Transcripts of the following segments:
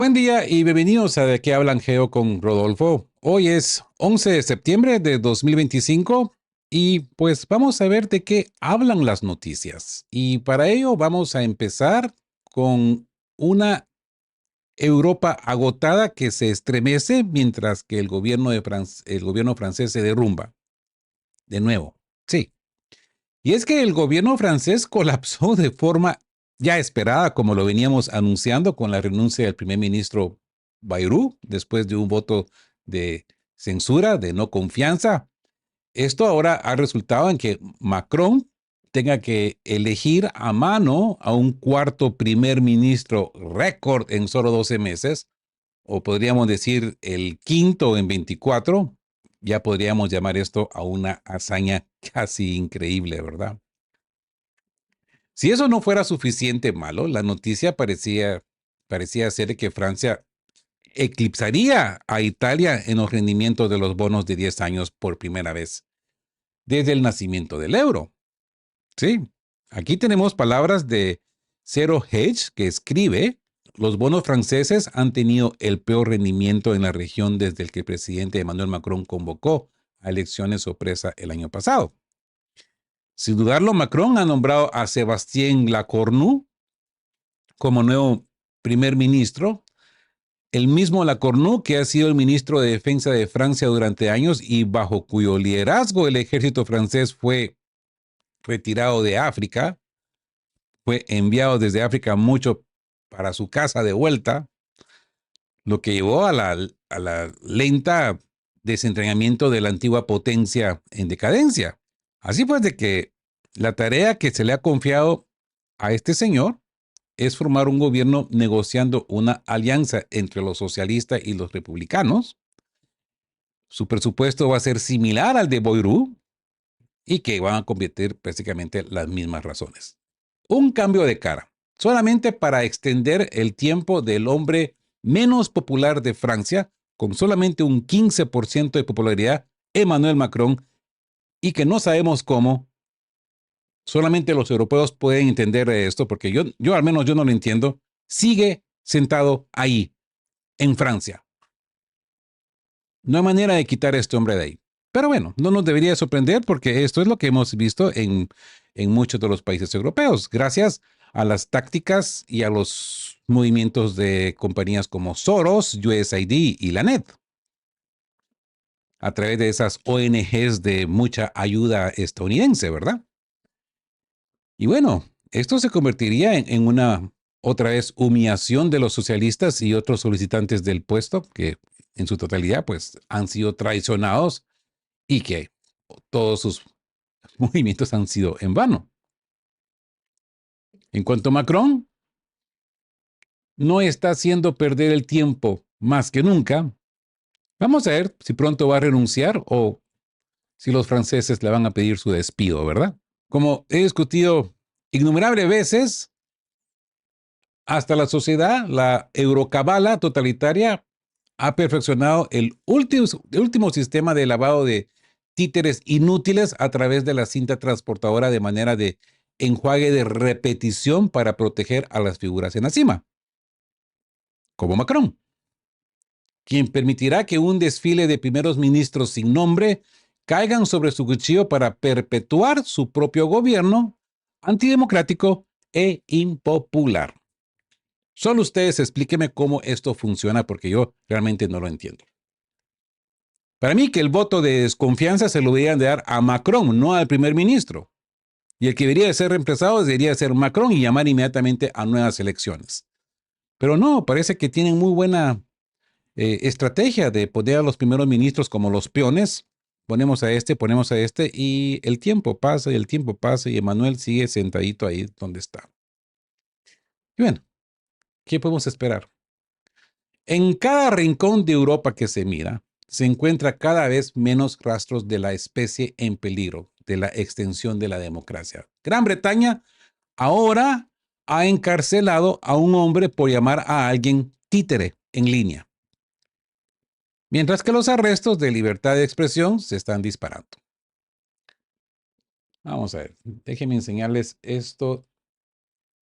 Buen día y bienvenidos a De qué hablan Geo con Rodolfo. Hoy es 11 de septiembre de 2025 y pues vamos a ver de qué hablan las noticias. Y para ello vamos a empezar con una Europa agotada que se estremece mientras que el gobierno francés se derrumba. De nuevo, sí. Y es que el gobierno francés colapsó de forma ya esperada, como lo veníamos anunciando con la renuncia del primer ministro Bayrou, después de un voto de censura, de no confianza. Esto ahora ha resultado en que Macron tenga que elegir a mano a un cuarto primer ministro récord en solo 12 meses, o podríamos decir el quinto en 24. Ya podríamos llamar esto a una hazaña casi increíble, ¿verdad? Si eso no fuera suficiente malo, la noticia parecía ser que Francia eclipsaría a Italia en los rendimientos de los bonos de 10 años por primera vez desde el nacimiento del euro. Sí, aquí tenemos palabras de Zero Hedge que escribe: los bonos franceses han tenido el peor rendimiento en la región desde el que el presidente Emmanuel Macron convocó a elecciones sorpresa el año pasado. Sin dudarlo, Macron ha nombrado a Sébastien Lecornu como nuevo primer ministro, el mismo Lecornu que ha sido el ministro de Defensa de Francia durante años y bajo cuyo liderazgo el ejército francés fue retirado de África, fue enviado desde África mucho para su casa de vuelta, lo que llevó a la lenta desentrenamiento de la antigua potencia en decadencia. Así pues de que la tarea que se le ha confiado a este señor es formar un gobierno negociando una alianza entre los socialistas y los republicanos. Su presupuesto va a ser similar al de Bayrou y que van a competir prácticamente las mismas razones. Un cambio de cara, solamente para extender el tiempo del hombre menos popular de Francia, con solamente un 15% de popularidad, Emmanuel Macron, y que no sabemos cómo. Solamente los europeos pueden entender esto, porque yo al menos yo no lo entiendo. Sigue sentado ahí, en Francia. No hay manera de quitar a este hombre de ahí. Pero bueno, no nos debería sorprender porque esto es lo que hemos visto en muchos de los países europeos, gracias a las tácticas y a los movimientos de compañías como Soros, USAID y la NET, a través de esas ONGs de mucha ayuda estadounidense, ¿verdad? Y bueno, esto se convertiría en una otra vez humillación de los socialistas y otros solicitantes del puesto que en su totalidad pues han sido traicionados y que todos sus movimientos han sido en vano. En cuanto a Macron, no está haciendo perder el tiempo más que nunca. Vamos a ver si pronto va a renunciar o si los franceses le van a pedir su despido, ¿verdad? Como he discutido innumerables veces, hasta la sociedad, la eurocabala totalitaria ha perfeccionado el último sistema de lavado de títeres inútiles a través de la cinta transportadora de manera de enjuague de repetición para proteger a las figuras en la cima, como Macron, quien permitirá que un desfile de primeros ministros sin nombre caigan sobre su cuchillo para perpetuar su propio gobierno antidemocrático e impopular. Solo ustedes explíquenme cómo esto funciona porque yo realmente no lo entiendo. Para mí que el voto de desconfianza se lo deberían de dar a Macron, no al primer ministro. Y el que debería de ser reemplazado debería ser Macron y llamar inmediatamente a nuevas elecciones. Pero no, parece que tienen muy buena estrategia de poner a los primeros ministros como los peones. Ponemos a este y el tiempo pasa y el tiempo pasa y Emmanuel sigue sentadito ahí donde está. Y bueno, ¿qué podemos esperar? En cada rincón de Europa que se mira, se encuentra cada vez menos rastros de la especie en peligro, de la extensión de la democracia. Gran Bretaña ahora ha encarcelado a un hombre por llamar a alguien títere en línea, mientras que los arrestos de libertad de expresión se están disparando. Vamos a ver, déjenme enseñarles esto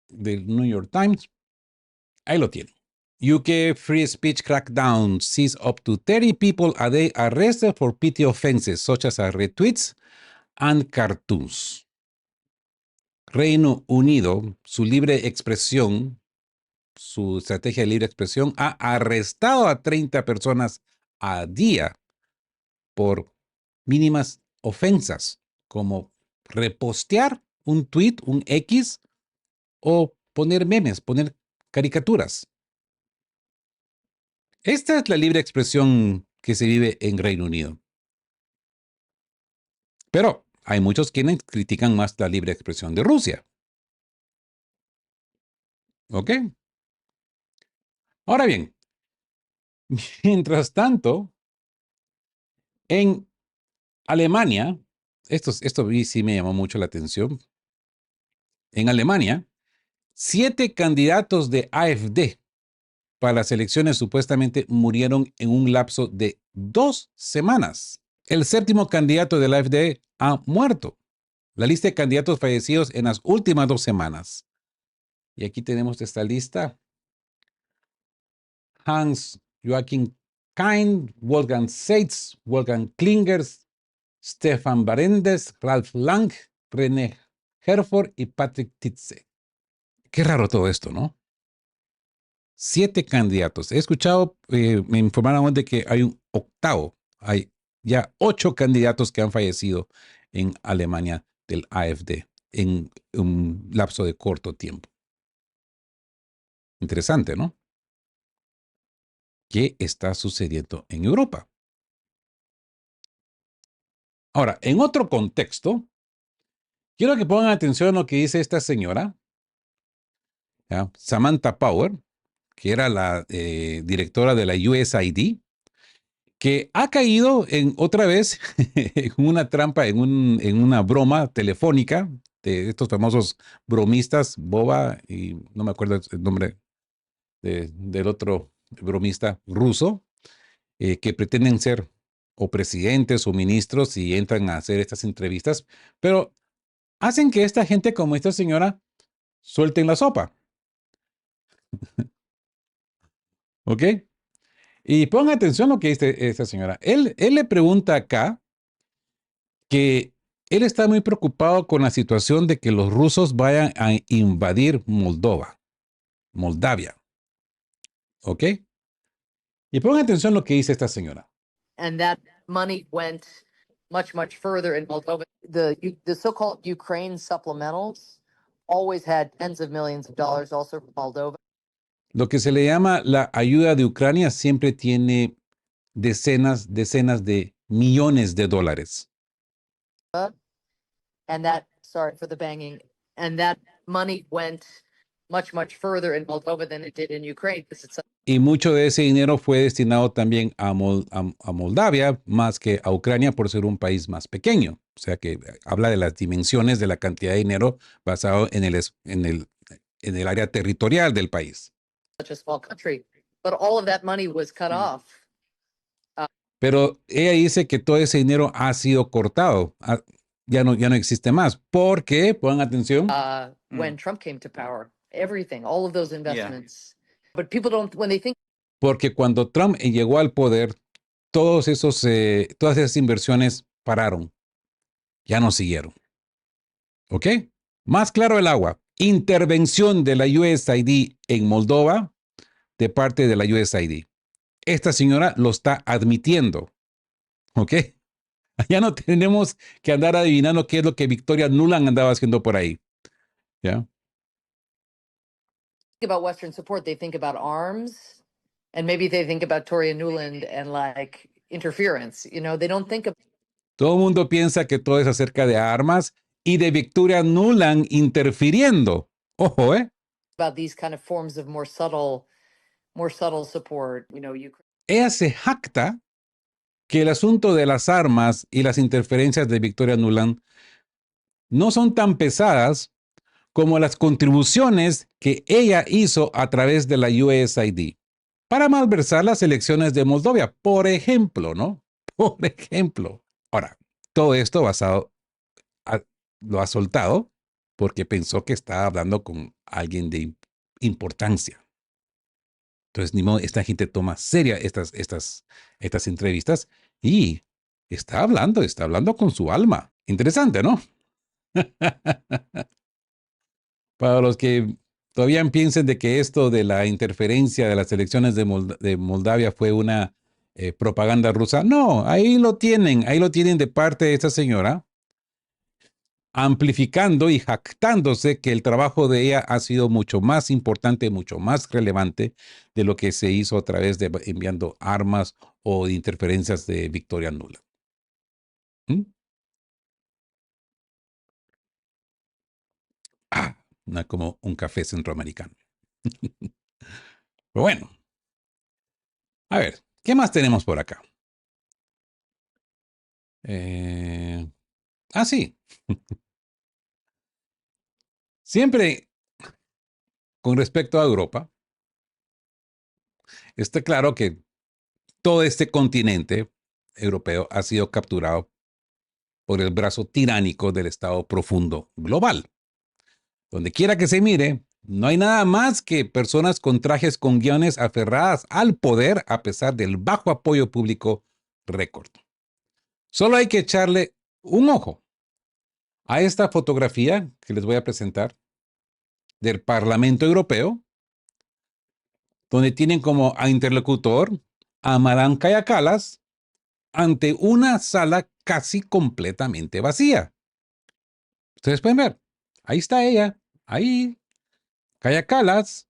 del New York Times. Ahí lo tienen. UK free speech crackdown sees up to 30 people a day arrested for petty offenses such as retweets and cartoons. Reino Unido, su libre expresión, su estrategia de libre expresión, ha arrestado a 30 personas a día por mínimas ofensas, como repostear un tweet, un X, o poner memes, poner caricaturas. Esta es la libre expresión que se vive en Reino Unido. Pero hay muchos quienes critican más la libre expresión de Rusia. ¿Ok? Ahora bien, mientras tanto, en Alemania, esto sí me llamó mucho la atención. En Alemania, 7 candidatos de AfD para las elecciones supuestamente murieron en un lapso de 2 semanas. El 7º candidato de la AfD ha muerto. La lista de candidatos fallecidos en las últimas 2 semanas. Y aquí tenemos esta lista. Hans Joachim Kind, Wolfgang Seitz, Wolfgang Klingers, Stefan Barendes, Ralf Lang, René Herford y Patrick Titze. Qué raro todo esto, ¿no? 7 candidatos. He escuchado, me informaron de que hay un octavo. Hay ya 8 candidatos que han fallecido en Alemania del AfD en un lapso de corto tiempo. Interesante, ¿no? ¿Qué está sucediendo en Europa? Ahora, en otro contexto, quiero que pongan atención a lo que dice esta señora, ¿ya? Samantha Power, que era la directora de la USAID, que ha caído otra vez en una trampa, en una broma telefónica de estos famosos bromistas, Boba, y no me acuerdo el nombre del otro bromista ruso, que pretenden ser o presidentes o ministros y entran a hacer estas entrevistas, pero hacen que esta gente como esta señora suelten la sopa. ¿Ok? Y pongan atención a lo que dice esta señora. Él le pregunta acá que él está muy preocupado con la situación de que los rusos vayan a invadir Moldavia. ¿Ok? Y pongan atención a lo que dice esta señora. And that money went much, much further in Moldova. The so-called Ukraine supplementals always had tens of millions of dollars also from Moldova. Lo que se le llama la ayuda de Ucrania siempre tiene decenas de millones de dólares. And that, sorry for the banging, and that money went much, much further in Moldova than it did in Ukraine. Y mucho de ese dinero fue destinado también a Moldavia, más que a Ucrania por ser un país más pequeño. O sea que habla de las dimensiones de la cantidad de dinero basado en el área territorial del país. Such a small country, but all of that money was cut off. Pero ella dice que todo ese dinero ha sido cortado. Ya no existe más. ¿Por qué? Pongan atención. When Trump came to power, everything, all of those investments. Yeah. But people don't, when they think. Porque cuando Trump llegó al poder, todas esas inversiones pararon. Ya no siguieron. ¿Ok? Más claro el agua. Intervención de la USAID en Moldova de parte de la USAID. Esta señora lo está admitiendo. ¿Ok? Ya no tenemos que andar adivinando qué es lo que Victoria Nuland andaba haciendo por ahí. ¿Ya? Think about Western support, they think about arms, and maybe they think about Victoria Nuland and like interference. You know, they don't think of. Todo el mundo piensa que todo es acerca de armas y de Victoria Nuland interfiriendo. Ojo, ¿eh? About these kind of forms of more subtle support. You know, ella se jacta que el asunto de las armas y las interferencias de Victoria Nuland no son tan pesadas como las contribuciones que ella hizo a través de la USAID para malversar las elecciones de Moldavia, por ejemplo, ¿no? Por ejemplo. Ahora, todo esto lo ha soltado porque pensó que estaba hablando con alguien de importancia. Entonces, ni modo, esta gente toma seria estas entrevistas y está hablando con su alma. Interesante, ¿no? Para los que todavía piensen de que esto de la interferencia de las elecciones de Moldavia fue una propaganda rusa, no, ahí lo tienen de parte de esta señora, amplificando y jactándose que el trabajo de ella ha sido mucho más importante, mucho más relevante de lo que se hizo a través de enviando armas o de interferencias de Victoria Nuland. ¿Mm? No como un café centroamericano. Pero bueno, a ver, ¿qué más tenemos por acá? Sí, siempre con respecto a Europa, está claro que todo este continente europeo ha sido capturado por el brazo tiránico del Estado profundo global. Donde quiera que se mire, no hay nada más que personas con trajes con guiones aferradas al poder a pesar del bajo apoyo público récord. Solo hay que echarle un ojo a esta fotografía que les voy a presentar del Parlamento Europeo, donde tienen como a interlocutor a Madame Kaja Kallas ante una sala casi completamente vacía. Ustedes pueden ver, ahí está ella, ahí, Kaja Kallas,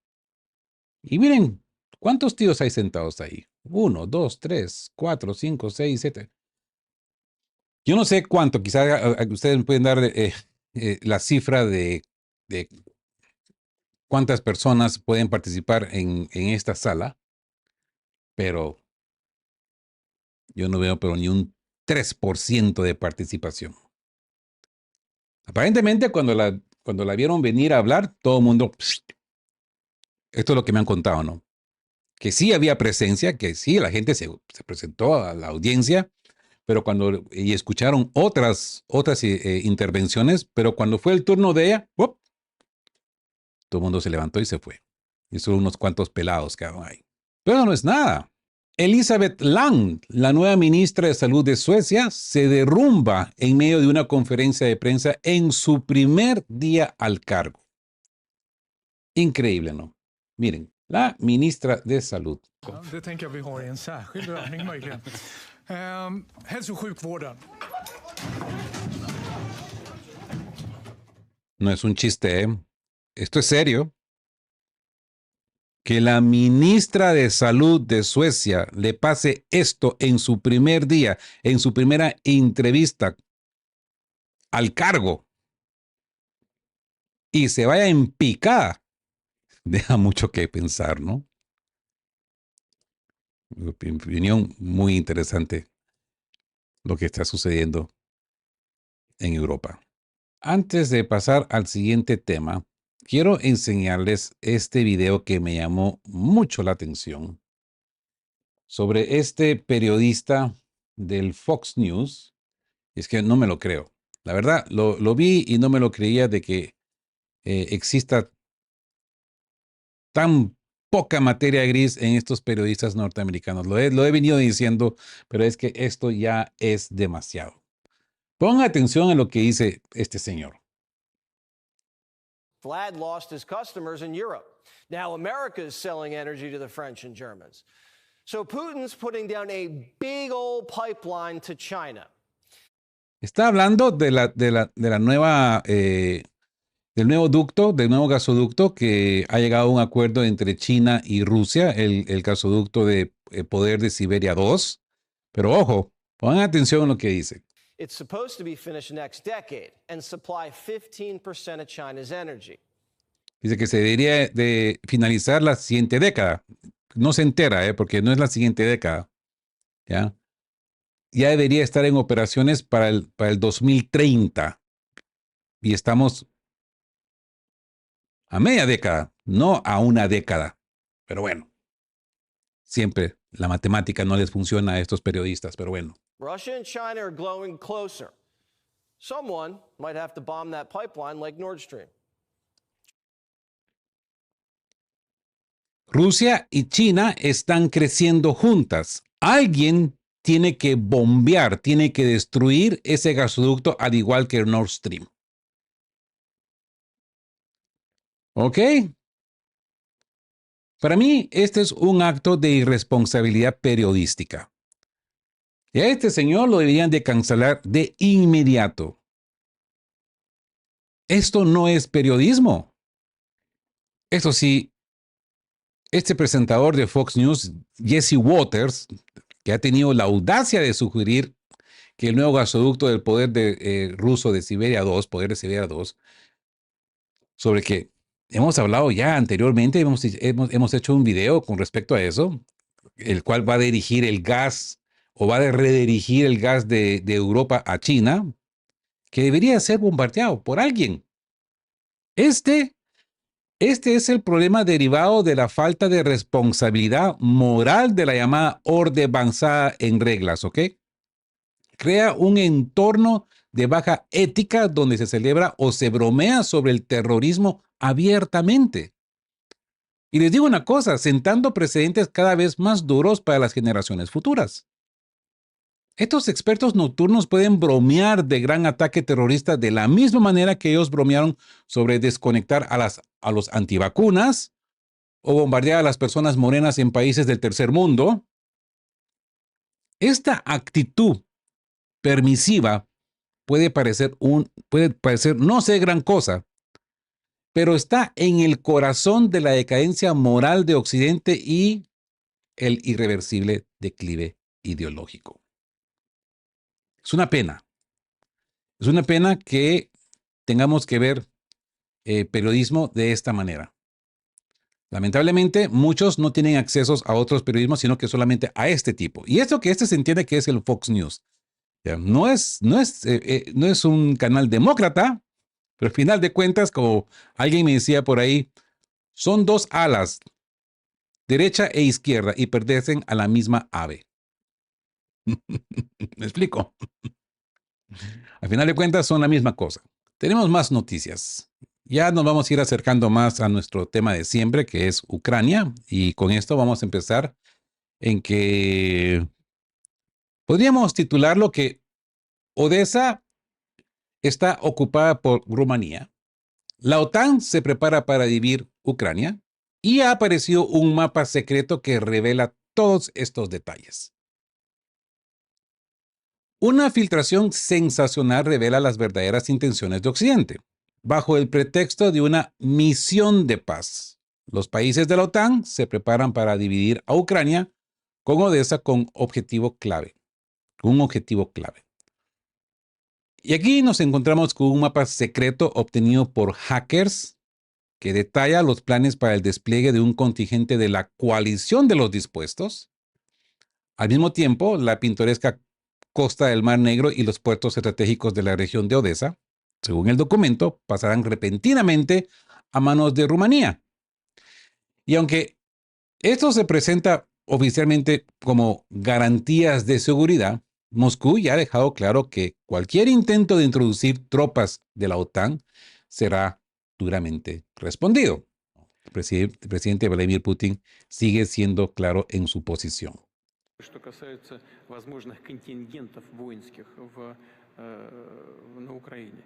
y miren, ¿cuántos tíos hay sentados ahí? 1, 2, 3, 4, 5, 6, 7. Yo no sé cuánto, quizá ustedes me pueden dar la cifra de cuántas personas pueden participar en esta sala, pero yo no veo pero ni un 3% de participación. Aparentemente, cuando la vieron venir a hablar, todo el mundo, esto es lo que me han contado, ¿no? Que sí había presencia, que sí, la gente se presentó a la audiencia, pero y escucharon otras intervenciones, pero cuando fue el turno de ella, ¡op!, todo el mundo se levantó y se fue. Y solo unos cuantos pelados quedaron ahí. Pero no es nada. Elisabeth Lang, la nueva ministra de Salud de Suecia, se derrumba en medio de una conferencia de prensa en su primer día al cargo. Increíble, ¿no? Miren, la ministra de Salud. Det tänker jag vi har i en särskild övning möjligen. Hälso- och sjukvården. No es un chiste, ¿eh? Esto es serio. Que la ministra de Salud de Suecia le pase esto en su primer día, en su primera entrevista al cargo y se vaya en picada, deja mucho que pensar, ¿no? Mi opinión, muy interesante lo que está sucediendo en Europa. Antes de pasar al siguiente tema, quiero enseñarles este video que me llamó mucho la atención sobre este periodista del Fox News. Es que no me lo creo. La verdad, lo vi y no me lo creía de que exista tan poca materia gris en estos periodistas norteamericanos. Lo he venido diciendo, pero es que esto ya es demasiado. Pongan atención a lo que dice este señor. Vlad lost his customers in Europe. Now America is selling energy to the French and Germans. So Putin's putting down a big old pipeline to China. Está hablando de la nueva, del nuevo ducto, del nuevo gasoducto que ha llegado a un acuerdo entre China y Rusia, el gasoducto de poder de Siberia 2. Pero ojo, pongan atención a lo que dice. It's supposed to be finished next decade and supply 15% of China's energy. Dice que se debería de finalizar la siguiente década. No se entera, porque no es la siguiente década. ¿Ya? Ya debería estar en operaciones para el 2030. Y estamos a media década, no a una década. Pero bueno, siempre la matemática no les funciona a estos periodistas, pero bueno. Russia and China are growing closer. Someone might have to bomb that pipeline like Nord Stream. Rusia y China están creciendo juntas. Alguien tiene que bombear, tiene que destruir ese gasoducto al igual que el Nord Stream. ¿Ok? Para mí, este es un acto de irresponsabilidad periodística. Y a este señor lo deberían de cancelar de inmediato. Esto no es periodismo. Eso sí, este presentador de Fox News, Jesse Waters, que ha tenido la audacia de sugerir que el nuevo gasoducto del poder ruso de Siberia 2, poder de Siberia 2, sobre que hemos hablado ya anteriormente, hemos hecho un video con respecto a eso, el cual va a dirigir el gas o va a redirigir el gas de Europa a China, que debería ser bombardeado por alguien. Este es el problema derivado de la falta de responsabilidad moral de la llamada orden avanzada en reglas, ¿ok? Crea un entorno de baja ética donde se celebra o se bromea sobre el terrorismo abiertamente. Y les digo una cosa, sentando precedentes cada vez más duros para las generaciones futuras. Estos expertos nocturnos pueden bromear de gran ataque terrorista de la misma manera que ellos bromearon sobre desconectar a los antivacunas o bombardear a las personas morenas en países del tercer mundo. Esta actitud permisiva puede parecer no ser gran cosa, pero está en el corazón de la decadencia moral de Occidente y el irreversible declive ideológico. Es una pena. Es una pena que tengamos que ver periodismo de esta manera. Lamentablemente, muchos no tienen acceso a otros periodismos, sino que solamente a este tipo. Y esto que se entiende que es el Fox News. Ya, no es un canal demócrata, pero al final de cuentas, como alguien me decía por ahí, son dos alas, derecha e izquierda, y pertenecen a la misma ave. ¿Me explico? Al final de cuentas, son la misma cosa. Tenemos más noticias. Ya nos vamos a ir acercando más a nuestro tema de siempre, que es Ucrania, y con esto vamos a empezar en que podríamos titularlo que Odessa está ocupada por Rumanía. La OTAN se prepara para dividir Ucrania y ha aparecido un mapa secreto que revela todos estos detalles. Una filtración sensacional revela las verdaderas intenciones de Occidente, bajo el pretexto de una misión de paz. Los países de la OTAN se preparan para dividir a Ucrania con Odessa con un objetivo clave. Y aquí nos encontramos con un mapa secreto obtenido por hackers que detalla los planes para el despliegue de un contingente de la coalición de los dispuestos. Al mismo tiempo, la pintoresca costa del Mar Negro y los puertos estratégicos de la región de Odessa, según el documento, pasarán repentinamente a manos de Rumanía. Y aunque esto se presenta oficialmente como garantías de seguridad, Moscú ya ha dejado claro que cualquier intento de introducir tropas de la OTAN será duramente respondido. El presidente Vladimir Putin sigue siendo claro en su posición. Что касается возможных контингентов воинских на Украине.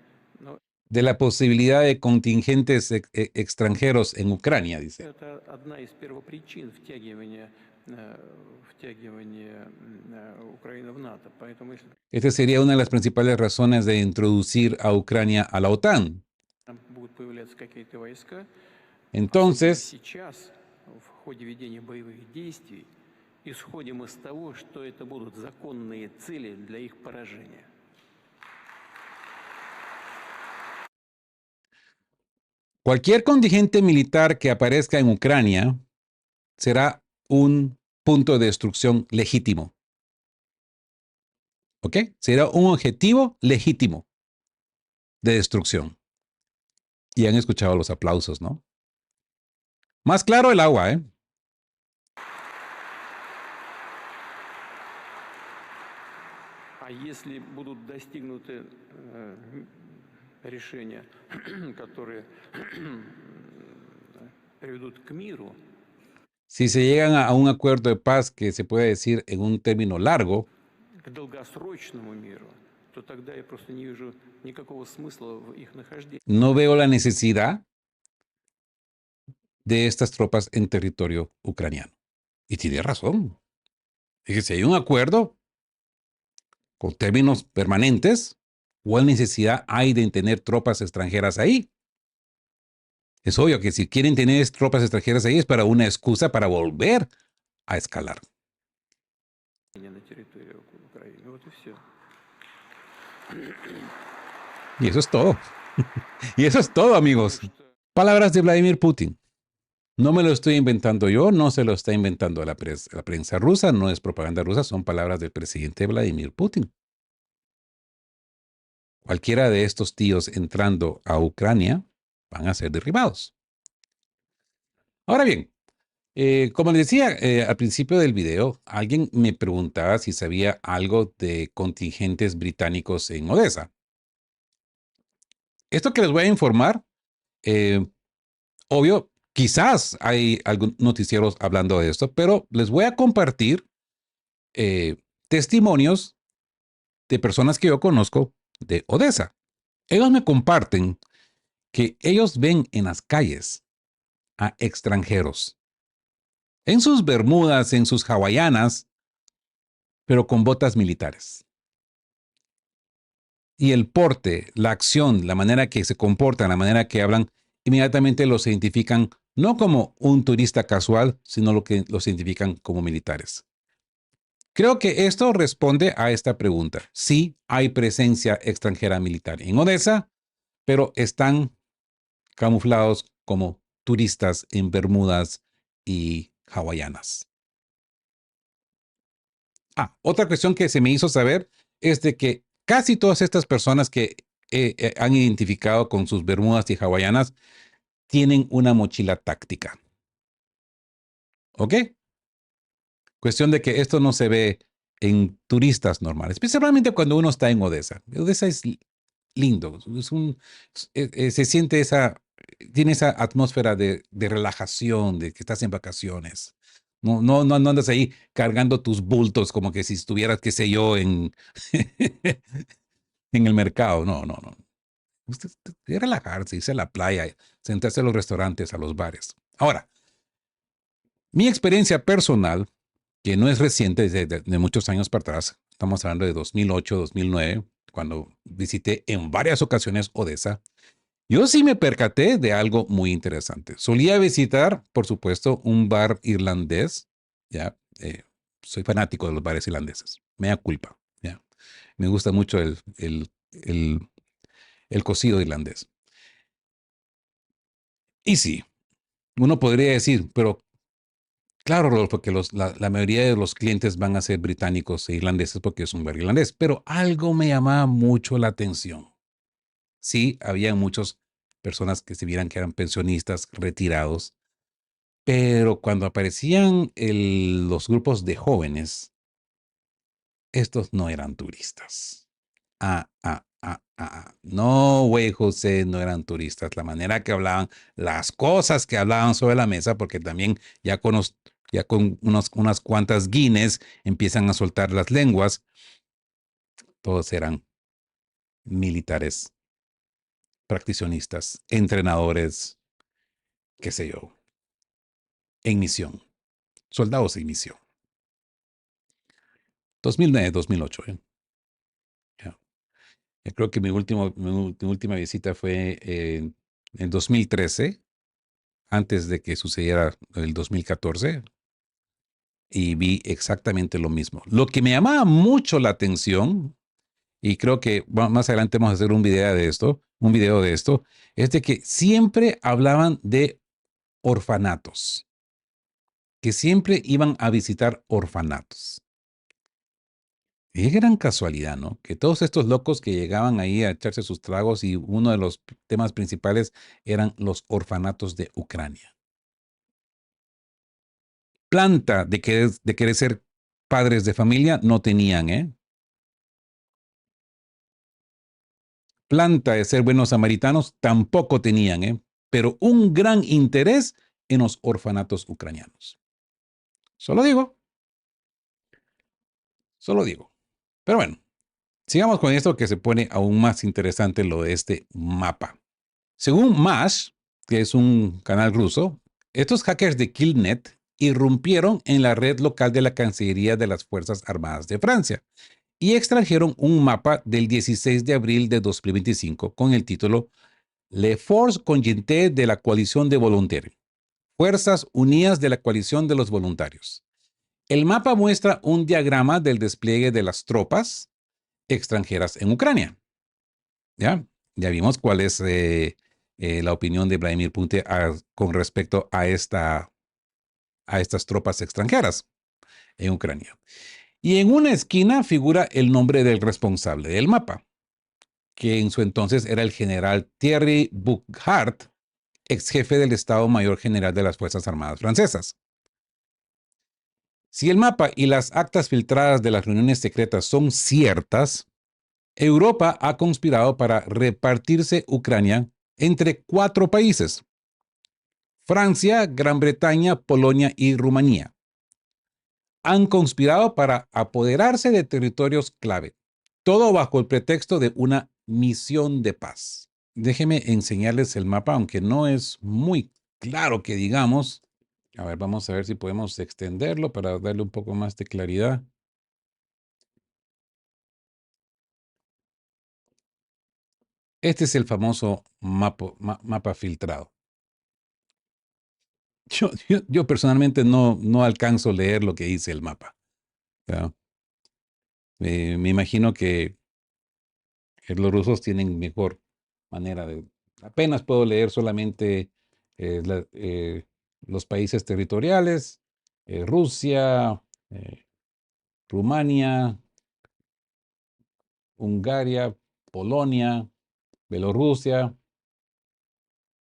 De la posibilidad de contingentes extranjeros en Ucrania, dice. Это одна из первопричин втягивания Украины в НАТО. Поэтому если Esta sería una de las principales razones de introducir a Ucrania a la OTAN. там будут появляться какие-то войска, Entonces, сейчас в ходе ведения боевых действий исходим из того, что это будут законные цели для их поражения. cualquier contingente militar que aparezca en Ucrania será un punto de destrucción legítimo. ¿Ok? Será un objetivo legítimo de destrucción. Y han escuchado los aplausos, ¿no? Más claro el agua, ¿eh? А если будут достигнуты решения, которые приведут к миру, Si se llegan a un acuerdo de paz que se puede decir en un término largo, к долгосрочному миру, то тогда я просто не вижу никакого смысла в их нахождении. no veo la necesidad de estas tropas en territorio ucraniano. Y tiene razón. Fíjese, hay un acuerdo con términos permanentes, ¿cuál necesidad hay de tener tropas extranjeras ahí? Es obvio que si quieren tener tropas extranjeras ahí es para una excusa para volver a escalar. На территории Украины. Вот и все. Y eso es todo. Y eso es todo, amigos. Palabras de Vladimir Putin. No me lo estoy inventando yo, no se lo está inventando la prensa rusa, no es propaganda rusa, son palabras del presidente Vladimir Putin. Cualquiera de estos tíos entrando a Ucrania van a ser derribados. Ahora bien, como les decía al principio del video, alguien me preguntaba si sabía algo de contingentes británicos en Odessa. Esto que les voy a informar, obvio, quizás hay algunos noticieros hablando de esto, pero les voy a compartir testimonios de personas que yo conozco de Odessa. Ellos me comparten que ellos ven en las calles a extranjeros, en sus bermudas, en sus hawaianas, pero con botas militares. Y el porte, la acción, la manera que se comportan, la manera que hablan, inmediatamente los identifican no como un turista casual, sino que los identifican como militares. Creo que esto responde a esta pregunta. Sí, hay presencia extranjera militar en Odessa, pero están camuflados como turistas en bermudas y hawaianas. Otra cuestión que se me hizo saber es de que casi todas estas personas que han identificado con sus bermudas y hawaianas tienen una mochila táctica. ¿Ok? Cuestión de que esto no se ve en turistas normales, especialmente cuando uno está en Odessa. Odessa es lindo, se siente tiene esa atmósfera de relajación, de que estás en vacaciones. No andas ahí cargando tus bultos como que si estuvieras, qué sé yo, en el mercado. No. Usted debe relajarse, irse a la playa, sentarse a los restaurantes, a los bares. Ahora, mi experiencia personal, que no es reciente, de muchos años para atrás, estamos hablando de 2008, 2009, cuando visité en varias ocasiones Odessa, yo sí me percaté de algo muy interesante. Solía visitar, por supuesto, un bar irlandés. Ya, soy fanático de los bares irlandeses. Mea culpa. Ya, me gusta mucho el cocido irlandés. Y sí, uno podría decir, pero claro, Rodolfo, que la mayoría de los clientes van a ser británicos e irlandeses porque es un bar irlandés. Pero algo me llamaba mucho la atención. Sí, había muchas personas que se vieran que eran pensionistas, retirados, pero cuando aparecían los grupos de jóvenes, estos no eran turistas. No, güey, José, no eran turistas. La manera que hablaban, las cosas que hablaban sobre la mesa, porque también ya con unas cuantas Guinness empiezan a soltar las lenguas, todos eran militares, practicionistas, entrenadores, qué sé yo, en misión, soldados en misión. 2009, 2008. Ya. Yo creo que mi última visita fue en 2013, antes de que sucediera el 2014, y vi exactamente lo mismo. Lo que me llamaba mucho la atención, y creo que más adelante vamos a hacer un video de esto, es de que siempre hablaban de orfanatos, que siempre iban a visitar orfanatos. Y es gran casualidad, ¿no? Que todos estos locos que llegaban ahí a echarse sus tragos y uno de los temas principales eran los orfanatos de Ucrania. Planta de querer ser padres de familia no tenían, ¿eh? Planta de ser buenos samaritanos tampoco tenían, ¿eh? Pero un gran interés en los orfanatos ucranianos. Solo digo. Solo digo. Pero bueno, sigamos con esto que se pone aún más interesante lo de este mapa. Según Mash, que es un canal ruso, estos hackers de Killnet irrumpieron en la red local de la Cancillería de las Fuerzas Armadas de Francia y extrajeron un mapa del 16 de abril de 2025 con el título Les Forces Conjointes de la Coalición de Volontaires, Fuerzas Unidas de la Coalición de los Voluntarios. El mapa muestra un diagrama del despliegue de las tropas extranjeras en Ucrania. ¿Ya? Ya vimos cuál es la opinión de Vladimir Putin con respecto a estas tropas extranjeras en Ucrania. Y en una esquina figura el nombre del responsable del mapa, que en su entonces era el general Thierry Burkhardt, ex jefe del Estado Mayor General de las Fuerzas Armadas Francesas. Si el mapa y las actas filtradas de las reuniones secretas son ciertas, Europa ha conspirado para repartirse Ucrania entre 4 países: Francia, Gran Bretaña, Polonia y Rumanía. Han conspirado para apoderarse de territorios clave, todo bajo el pretexto de una misión de paz. Déjenme enseñarles el mapa, aunque no es muy claro que digamos. A ver, vamos a ver si podemos extenderlo para darle un poco más de claridad. Este es el famoso mapa filtrado. Yo personalmente no alcanzo a leer lo que dice el mapa. ¿Ya? Me imagino que los rusos tienen mejor manera de... Apenas puedo leer solamente los países territoriales, Rusia, Rumania, Hungaria, Polonia, Bielorrusia.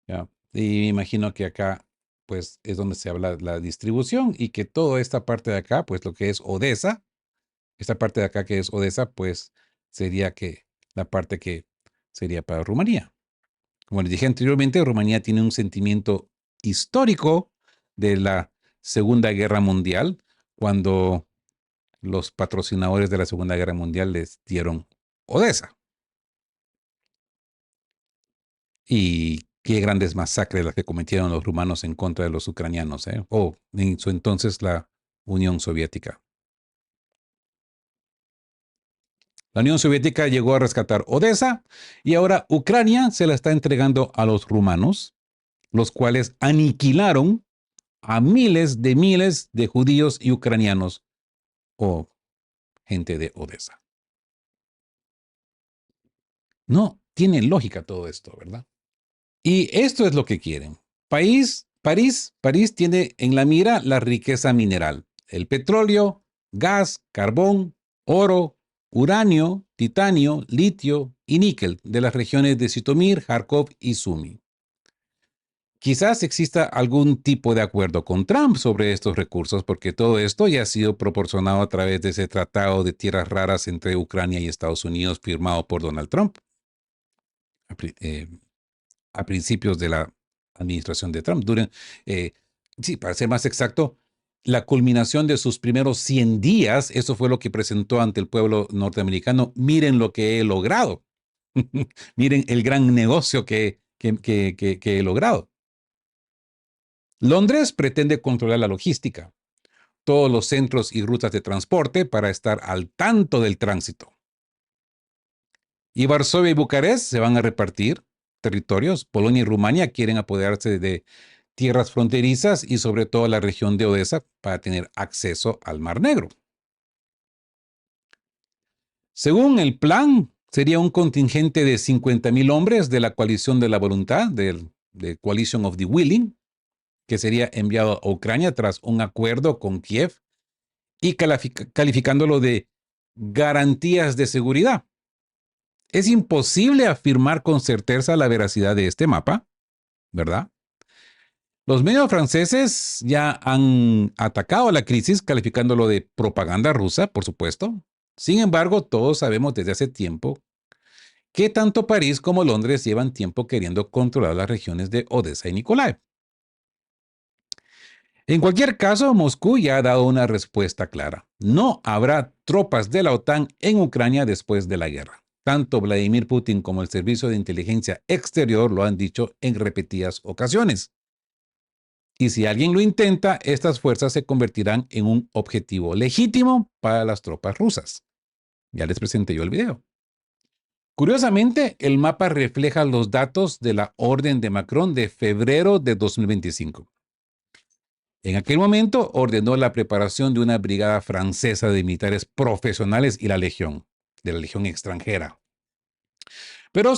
¿Ya? Y me imagino que acá pues es donde se habla la distribución y que toda esta parte de acá, pues lo que es Odessa, esta parte de acá que es Odessa, pues sería que la parte que sería para Rumanía. Como les dije anteriormente, Rumanía tiene un sentimiento histórico de la Segunda Guerra Mundial, cuando los patrocinadores de la Segunda Guerra Mundial les dieron Odessa. Y qué grandes masacres las que cometieron los rumanos en contra de los ucranianos, o en su entonces la Unión Soviética. La Unión Soviética llegó a rescatar Odessa y ahora Ucrania se la está entregando a los rumanos, los cuales aniquilaron a miles de judíos y ucranianos o gente de Odessa. No tiene lógica todo esto, ¿verdad? Y esto es lo que quieren. París tiene en la mira la riqueza mineral, el petróleo, gas, carbón, oro, uranio, titanio, litio y níquel de las regiones de Zitomir, Kharkov y Sumy. Quizás exista algún tipo de acuerdo con Trump sobre estos recursos, porque todo esto ya ha sido proporcionado a través de ese tratado de tierras raras entre Ucrania y Estados Unidos firmado por Donald Trump a principios de la administración de Trump. Sí, para ser más exacto, la culminación de sus primeros 100 días, eso fue lo que presentó ante el pueblo norteamericano. Miren lo que he logrado. Miren el gran negocio que he logrado. Londres pretende controlar la logística, todos los centros y rutas de transporte para estar al tanto del tránsito. Y Varsovia y Bucarest se van a repartir territorios. Polonia y Rumania quieren apoderarse de tierras fronterizas y sobre todo la región de Odessa para tener acceso al Mar Negro. Según el plan, sería un contingente de 50,000 hombres de la coalición de la voluntad, de Coalition of the Willing, que sería enviado a Ucrania tras un acuerdo con Kiev y calificándolo de garantías de seguridad. Es imposible afirmar con certeza la veracidad de este mapa, ¿verdad? Los medios franceses ya han atacado la crisis calificándolo de propaganda rusa, por supuesto. Sin embargo, todos sabemos desde hace tiempo que tanto París como Londres llevan tiempo queriendo controlar las regiones de Odessa y Nikolaev. En cualquier caso, Moscú ya ha dado una respuesta clara. No habrá tropas de la OTAN en Ucrania después de la guerra. Tanto Vladimir Putin como el Servicio de Inteligencia Exterior lo han dicho en repetidas ocasiones. Y si alguien lo intenta, estas fuerzas se convertirán en un objetivo legítimo para las tropas rusas. Ya les presenté yo el video. Curiosamente, el mapa refleja los datos de la orden de Macron de febrero de 2025. En aquel momento ordenó la preparación de una brigada francesa de militares profesionales y de la Legión extranjera. Pero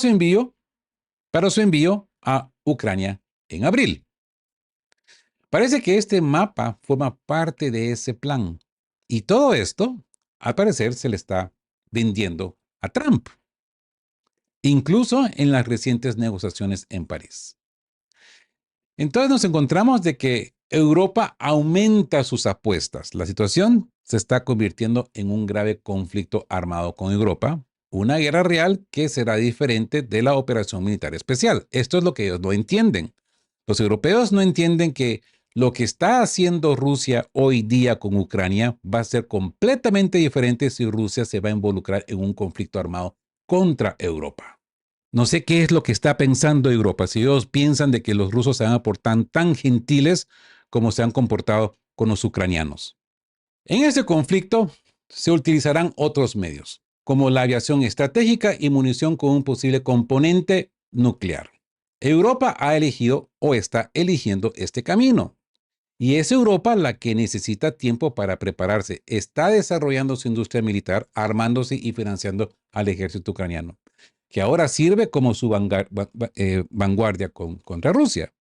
para su envío a Ucrania en abril. Parece que este mapa forma parte de ese plan. Y todo esto, al parecer, se le está vendiendo a Trump, incluso en las recientes negociaciones en París. Entonces nos encontramos de que Europa aumenta sus apuestas. La situación se está convirtiendo en un grave conflicto armado con Europa, una guerra real que será diferente de la operación militar especial. Esto es lo que ellos no entienden. Los europeos no entienden que lo que está haciendo Rusia hoy día con Ucrania va a ser completamente diferente si Rusia se va a involucrar en un conflicto armado contra Europa. No sé qué es lo que está pensando Europa, si ellos piensan de que los rusos se van a portar tan gentiles como se han comportado con los ucranianos. En este conflicto se utilizarán otros medios, como la aviación estratégica y munición con un posible componente nuclear. Europa ha elegido o está eligiendo este camino. Y es Europa la que necesita tiempo para prepararse. Está desarrollando su industria militar, armándose y financiando al ejército ucraniano, que ahora sirve como su vanguardia contra Rusia.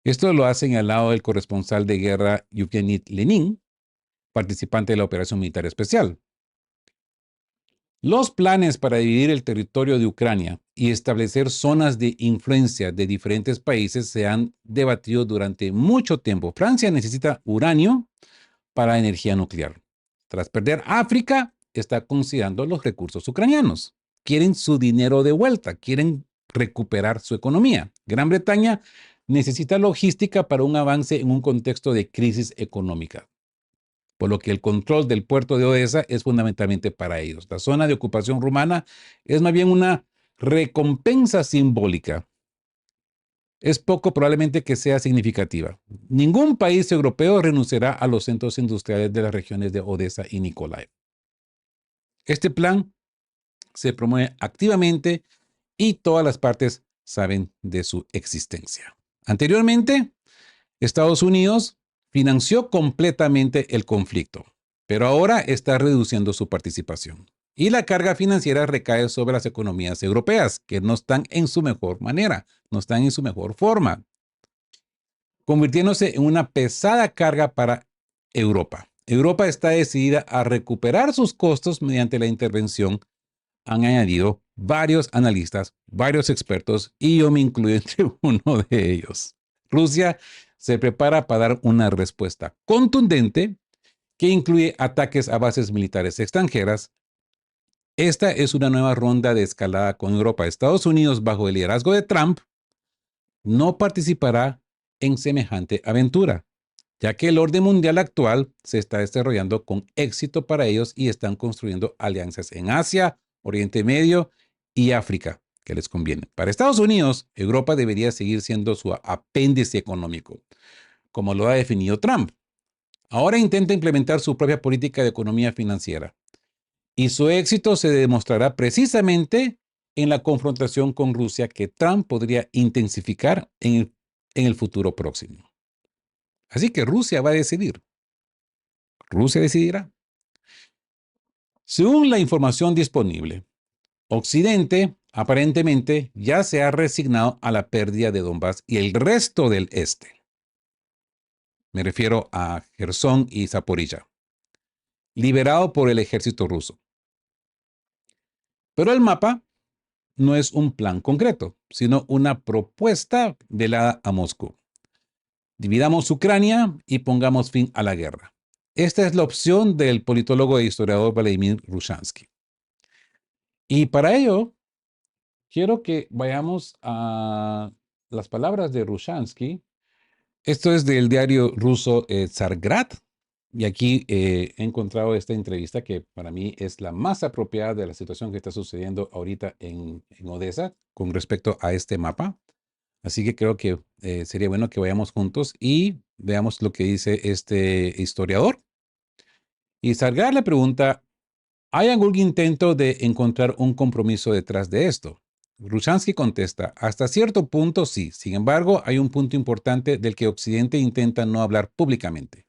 Esto lo hacen al lado del corresponsal de guerra Yevgeny Lenin, participante de la operación militar especial. Los planes para dividir el territorio de Ucrania y establecer zonas de influencia de diferentes países se han debatido durante mucho tiempo. Francia necesita uranio para energía nuclear. Tras perder África, está considerando los recursos ucranianos. Quieren su dinero de vuelta, quieren recuperar su economía. Gran Bretaña necesita logística para un avance en un contexto de crisis económica, por lo que el control del puerto de Odessa es fundamentalmente para ellos. La zona de ocupación rumana es más bien una recompensa simbólica. Es poco probablemente que sea significativa. Ningún país europeo renunciará a los centros industriales de las regiones de Odessa y Nikolaev. Este plan se promueve activamente y todas las partes saben de su existencia. Anteriormente, Estados Unidos financió completamente el conflicto, pero ahora está reduciendo su participación. Y la carga financiera recae sobre las economías europeas, que no están en su mejor manera, no están en su mejor forma, convirtiéndose en una pesada carga para Europa. Europa está decidida a recuperar sus costos mediante la intervención, han añadido varios analistas, varios expertos, y yo me incluyo entre uno de ellos. Rusia se prepara para dar una respuesta contundente que incluye ataques a bases militares extranjeras. Esta es una nueva ronda de escalada con Europa. Estados Unidos, bajo el liderazgo de Trump, no participará en semejante aventura, ya que el orden mundial actual se está desarrollando con éxito para ellos y están construyendo alianzas en Asia, Oriente Medio y África, que les conviene. Para Estados Unidos, Europa debería seguir siendo su apéndice económico, como lo ha definido Trump. Ahora intenta implementar su propia política de economía financiera, y su éxito se demostrará precisamente en la confrontación con Rusia que Trump podría intensificar en el futuro próximo. Así que Rusia va a decidir. Rusia decidirá. Según la información disponible, Occidente aparentemente ya se ha resignado a la pérdida de Donbass y el resto del este. Me refiero a Jersón y Zaporilla, liberado por el ejército ruso. Pero el mapa no es un plan concreto, sino una propuesta velada a Moscú. Dividamos Ucrania y pongamos fin a la guerra. Esta es la opción del politólogo e historiador Vladimir Rushansky. Y para ello, quiero que vayamos a las palabras de Rushansky Esto es del diario ruso Tsargrad. Y aquí he encontrado esta entrevista que para mí es la más apropiada de la situación que está sucediendo ahorita en Odessa con respecto a este mapa. Así que creo que sería bueno que vayamos juntos y veamos lo que dice este historiador. Y Sargar le pregunta, ¿hay algún intento de encontrar un compromiso detrás de esto? Rushansky contesta, hasta cierto punto sí. Sin embargo, hay un punto importante del que Occidente intenta no hablar públicamente.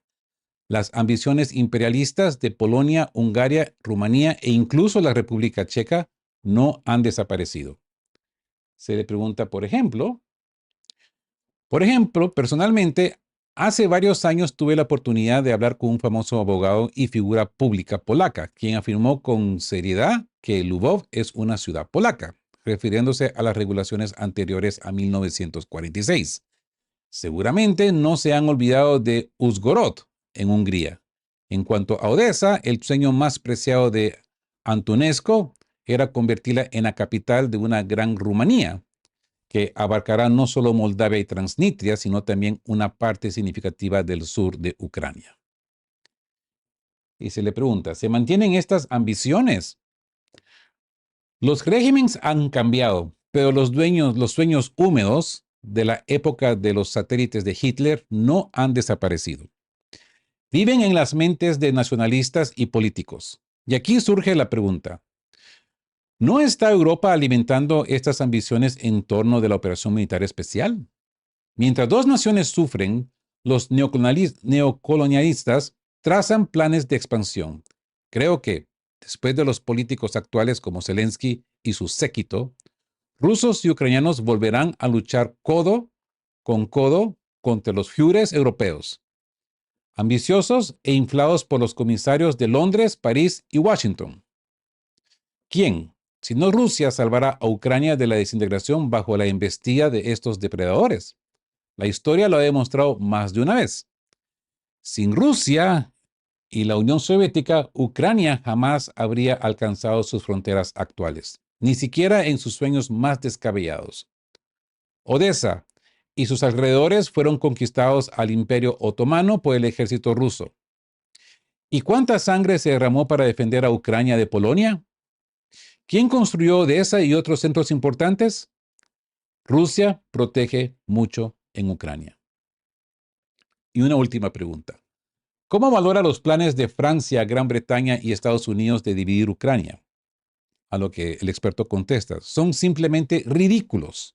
Las ambiciones imperialistas de Polonia, Hungría, Rumanía e incluso la República Checa no han desaparecido. Se le pregunta, por ejemplo, personalmente, hace varios años tuve la oportunidad de hablar con un famoso abogado y figura pública polaca, quien afirmó con seriedad que Lubów es una ciudad polaca, refiriéndose a las regulaciones anteriores a 1946. Seguramente no se han olvidado de Uzhgorod, en Hungría. En cuanto a Odessa, el sueño más preciado de Antonescu era convertirla en la capital de una gran Rumanía, que abarcará no solo Moldavia y Transnistria, sino también una parte significativa del sur de Ucrania. Y se le pregunta, ¿se mantienen estas ambiciones? Los regímenes han cambiado, pero los sueños húmedos de la época de los satélites de Hitler no han desaparecido. Viven en las mentes de nacionalistas y políticos. Y aquí surge la pregunta, ¿no está Europa alimentando estas ambiciones en torno de la operación militar especial? Mientras dos naciones sufren, los neocolonialistas trazan planes de expansión. Creo que, después de los políticos actuales como Zelensky y su séquito, rusos y ucranianos volverán a luchar codo con codo contra los führers europeos, ambiciosos e inflados por los comisarios de Londres, París y Washington. ¿Quién, si no Rusia, salvará a Ucrania de la desintegración bajo la embestida de estos depredadores? La historia lo ha demostrado más de una vez. Sin Rusia y la Unión Soviética, Ucrania jamás habría alcanzado sus fronteras actuales, ni siquiera en sus sueños más descabellados. Odessa y sus alrededores fueron conquistados al Imperio Otomano por el ejército ruso. ¿Y cuánta sangre se derramó para defender a Ucrania de Polonia? ¿Quién construyó Odessa y otros centros importantes? Rusia protege mucho en Ucrania. Y una última pregunta. ¿Cómo valora los planes de Francia, Gran Bretaña y Estados Unidos de dividir Ucrania? A lo que el experto contesta, son simplemente ridículos.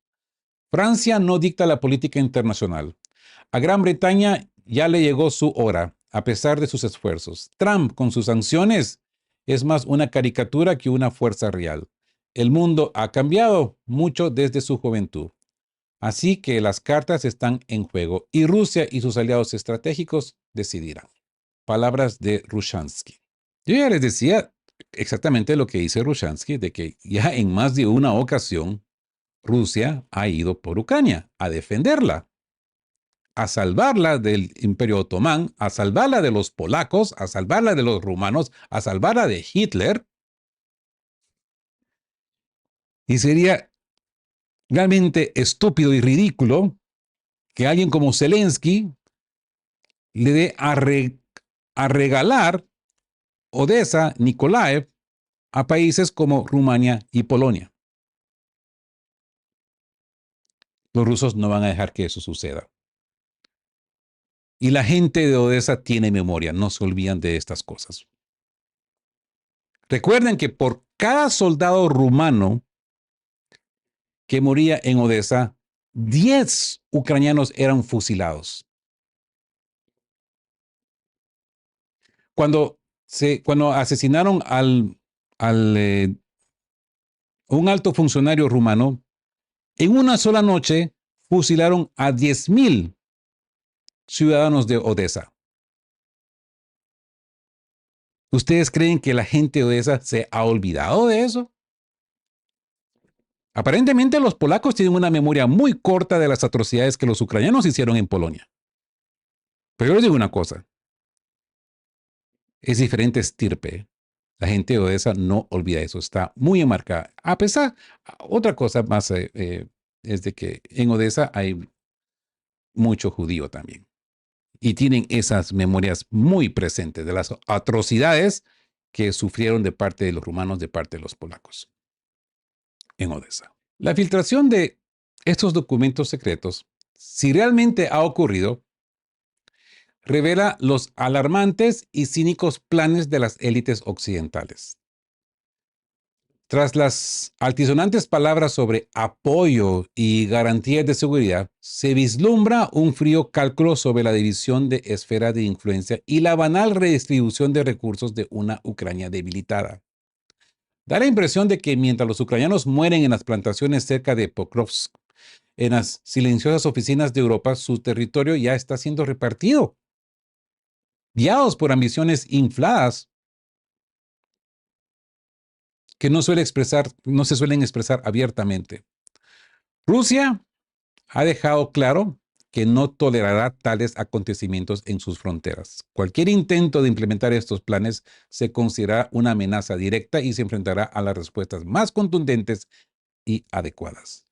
Francia no dicta la política internacional. A Gran Bretaña ya le llegó su hora, a pesar de sus esfuerzos. Trump, con sus sanciones, es más una caricatura que una fuerza real. El mundo ha cambiado mucho desde su juventud. Así que las cartas están en juego y Rusia y sus aliados estratégicos decidirán. Palabras de Rushansky. Yo ya les decía exactamente lo que dice Rushansky, de que ya en más de una ocasión Rusia ha ido por Ucrania a defenderla, a salvarla del Imperio Otomán, a salvarla de los polacos, a salvarla de los rumanos, a salvarla de Hitler. Y sería realmente estúpido y ridículo que alguien como Zelensky le dé a regalar Odessa, Nikolaev, a países como Rumania y Polonia. Los rusos no van a dejar que eso suceda. Y la gente de Odessa tiene memoria, no se olvidan de estas cosas. Recuerden que por cada soldado rumano que moría en Odessa, 10 ucranianos eran fusilados. Cuando asesinaron un alto funcionario rumano, en una sola noche fusilaron a 10,000 ciudadanos de Odessa. ¿Ustedes creen que la gente de Odessa se ha olvidado de eso? Aparentemente los polacos tienen una memoria muy corta de las atrocidades que los ucranianos hicieron en Polonia. Pero yo les digo una cosa. Es diferente estirpe. La gente de Odessa no olvida eso. Está muy enmarcada. A pesar, otra cosa más es de que en Odessa hay mucho judío también. Y tienen esas memorias muy presentes de las atrocidades que sufrieron de parte de los rumanos, de parte de los polacos en Odessa. La filtración de estos documentos secretos, si realmente ha ocurrido, revela los alarmantes y cínicos planes de las élites occidentales. Tras las altisonantes palabras sobre apoyo y garantías de seguridad, se vislumbra un frío cálculo sobre la división de esfera de influencia y la banal redistribución de recursos de una Ucrania debilitada. Da la impresión de que mientras los ucranianos mueren en las plantaciones cerca de Pokrovsk, en las silenciosas oficinas de Europa, su territorio ya está siendo repartido, guiados por ambiciones infladas que no se suelen expresar abiertamente. Rusia ha dejado claro que no tolerará tales acontecimientos en sus fronteras. Cualquier intento de implementar estos planes se considerará una amenaza directa y se enfrentará a las respuestas más contundentes y adecuadas.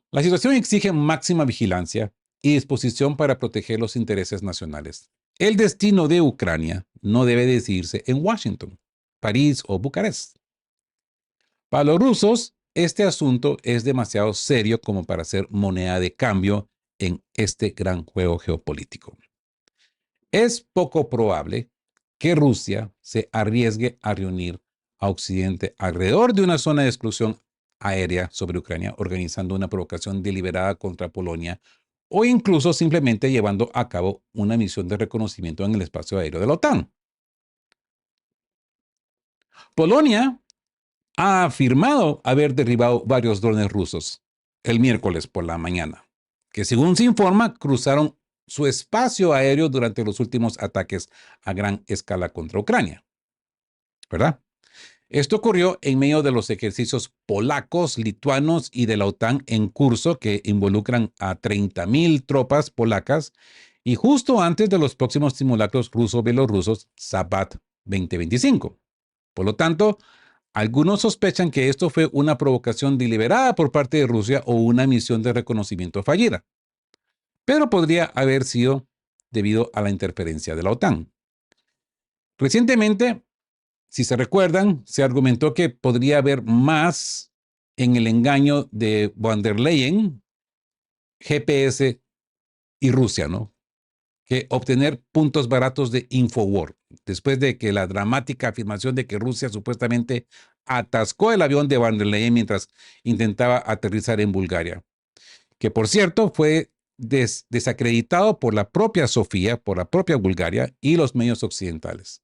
La situación exige máxima vigilancia y disposición para proteger los intereses nacionales. El destino de Ucrania no debe decidirse en Washington, París o Bucarest. Para los rusos, este asunto es demasiado serio como para ser moneda de cambio en este gran juego geopolítico. Es poco probable que Rusia se arriesgue a reunir a Occidente alrededor de una zona de exclusión aérea sobre Ucrania, organizando una provocación deliberada contra Polonia o incluso simplemente llevando a cabo una misión de reconocimiento en el espacio aéreo de la OTAN. Polonia ha afirmado haber derribado varios drones rusos el miércoles por la mañana, que según se informa cruzaron su espacio aéreo durante los últimos ataques a gran escala contra Ucrania. ¿Verdad? Esto ocurrió en medio de los ejercicios polacos, lituanos y de la OTAN en curso que involucran a 30,000 tropas polacas y justo antes de los próximos simulacros ruso-bielorrusos Zapad 2025. Por lo tanto, algunos sospechan que esto fue una provocación deliberada por parte de Rusia o una misión de reconocimiento fallida, pero podría haber sido debido a la interferencia de la OTAN. Recientemente, si se recuerdan, se argumentó que podría haber más en el engaño de von der Leyen, GPS y Rusia, ¿no? Que obtener puntos baratos de Infowar, después de que la dramática afirmación de que Rusia supuestamente atascó el avión de von der Leyen mientras intentaba aterrizar en Bulgaria, que por cierto fue desacreditado por la propia Sofía, por la propia Bulgaria y los medios occidentales.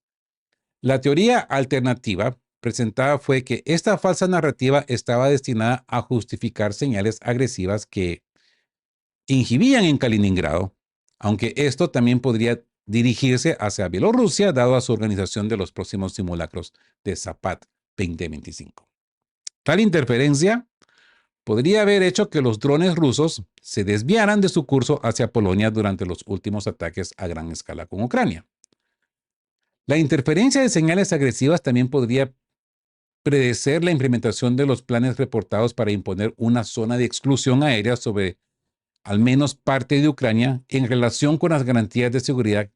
La teoría alternativa presentada fue que esta falsa narrativa estaba destinada a justificar señales agresivas que inhibían en Kaliningrado, aunque esto también podría dirigirse hacia Bielorrusia, dado a su organización de los próximos simulacros de Zapad 2025. Tal interferencia podría haber hecho que los drones rusos se desviaran de su curso hacia Polonia durante los últimos ataques a gran escala con Ucrania. La interferencia de señales agresivas también podría predecer la implementación de los planes reportados para imponer una zona de exclusión aérea sobre al menos parte de Ucrania en relación con las garantías de seguridad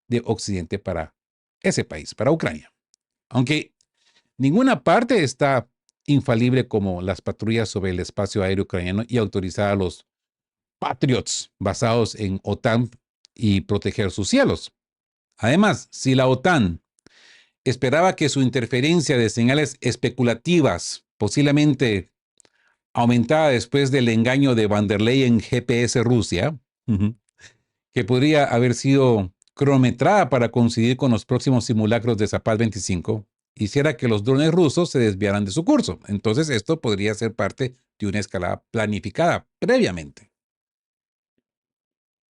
de Occidente para ese país, para Ucrania. Aunque ninguna parte está infalible como las patrullas sobre el espacio aéreo ucraniano y autorizar a los Patriots basados en OTAN y proteger sus cielos. Además, si la OTAN esperaba que su interferencia de señales especulativas, posiblemente aumentada después del engaño de von der Leyen GPS Rusia, que podría haber sido cronometrada para coincidir con los próximos simulacros de Zapad 25, hiciera que los drones rusos se desviaran de su curso. Entonces esto podría ser parte de una escalada planificada previamente.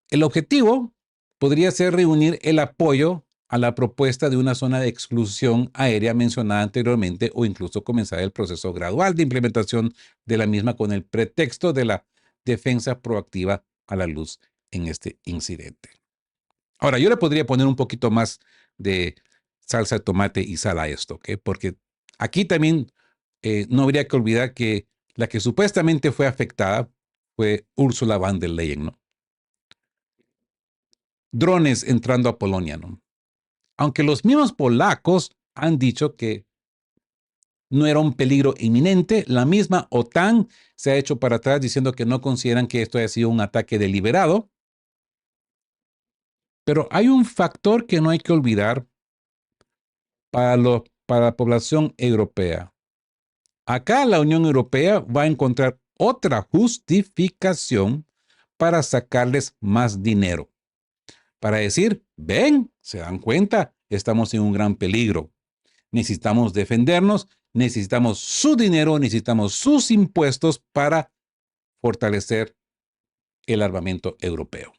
El objetivo podría ser reunir el apoyo a la propuesta de una zona de exclusión aérea mencionada anteriormente o incluso comenzar el proceso gradual de implementación de la misma con el pretexto de la defensa proactiva a la luz en este incidente. Ahora, yo le podría poner un poquito más de salsa de tomate y sal a esto, ¿ok? Porque aquí también no habría que olvidar que la que supuestamente fue afectada fue Ursula von der Leyen, ¿no? drones entrando a Polonia, ¿no? Aunque los mismos polacos han dicho que no era un peligro inminente, la misma OTAN se ha hecho para atrás diciendo que no consideran que esto haya sido un ataque deliberado. Pero hay un factor que no hay que olvidar para la población europea. Acá la Unión Europea va a encontrar otra justificación para sacarles más dinero. Para decir, ven, se dan cuenta, estamos en un gran peligro. Necesitamos defendernos, necesitamos su dinero, necesitamos sus impuestos para fortalecer el armamento europeo,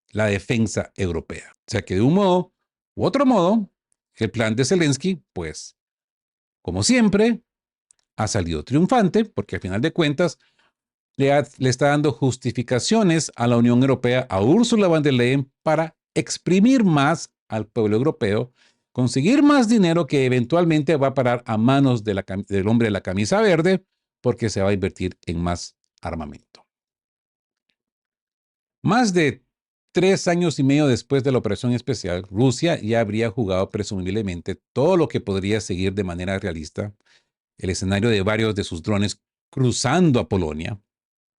la defensa europea. O sea que de un modo u otro modo, el plan de Zelensky, pues, como siempre, ha salido triunfante, porque al final de cuentas le está dando justificaciones a la Unión Europea, a Ursula von der Leyen, para exprimir más al pueblo europeo, conseguir más dinero que eventualmente va a parar a manos del hombre de la camisa verde, porque se va a invertir en más armamento. Más de 3 años y medio después de la operación especial, Rusia ya habría jugado presumiblemente todo lo que podría seguir de manera realista el escenario de varios de sus drones cruzando a Polonia,